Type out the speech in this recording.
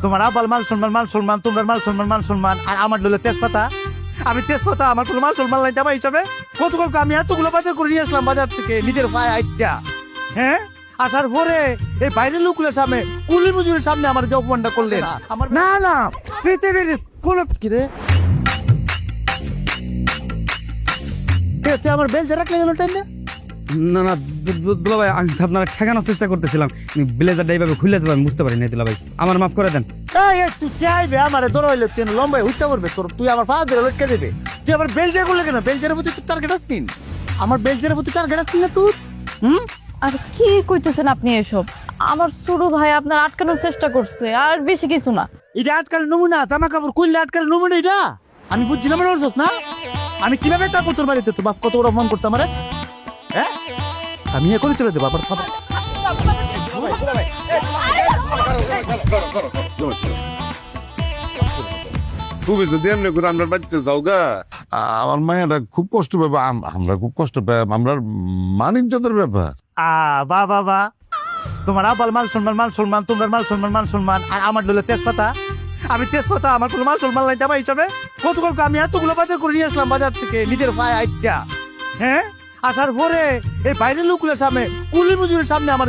তোমার আব্বার মান সম্মান তোমার মান সম্মান আর আমার লইলে তেজপাতা। আমি তেজপাতা, আমার কোনো মান সম্মান নাই জামাই হিসাবে। গতকালকে আমি এতগুলো বাজার করে নিয়ে আসলাম বাজার থেকে নিজের পায়ে আইটা। হ্যাঁ, আসার পরে এই বাইরের লোকগুলোর সামনে কুলি মজুরের সামনে আমার যে অপমানটা করলেন, আমার না না পৃথিবীর কোন কি রে আমার বেল যারা কেন টাইম না না দুলা ভাই, আমি আপনারা ঠেকানোর চেষ্টা করতেছিলাম, ব্লেজারটা এইভাবে খুলে যাবে আমি বুঝতে পারি না। দুলা ভাই আমার মাফ করে দেন। তুই চাইবে আমার ধরো হইলে তুই লম্বাই হইতে পারবে তোর, তুই আমার পা ধরে লটকে দেবে। তুই আমার বেলজার করলে কেন? বেলজারের প্রতি তুই টার্গেট আসছিন, আমার বেলজারের প্রতি টার্গেট আসছিন না তুই? আর কি কইতেছেন আপনি এসব? আমার ছোট ভাই আপনার আটকানোর চেষ্টা করছে, আর বেশি কিছু না। এটা আটকাল নমুনা, জামা কাপড় খুললে আটকাল নমুনা এটা আমি বুঝছি না। মনে করছিস না আমি কিভাবে তারপর তোর বাড়িতে তো বাপ কত বড় অপমান করছে আমার? হ্যাঁ, আমি এ করে চলে দেবো আবার খাবার। তুমি যদি এমনি করে আমরা বাড়িতে যাও গা, আমার মায়েরা খুব কষ্ট পাবে, আমরা খুব কষ্ট পাই, আমরা মানিজ্যতার ব্যাপার। বা তোমার আব্বার মান সম্মান তোমার মান সম্মান আর আমার লইলে তেজপাতা। আমি তেজপাতা, আমার কোনো মান সম্মান নাই জামাই হিসাবে। গতকালকে আমি এতগুলো বাজার করে নিয়ে আসলাম বাজার থেকে নিজের পায়ে আইটা। হ্যাঁ, আসার পরে এই বাইরের লোকগুলোর সামনে কুলি মজুরের সামনে আমার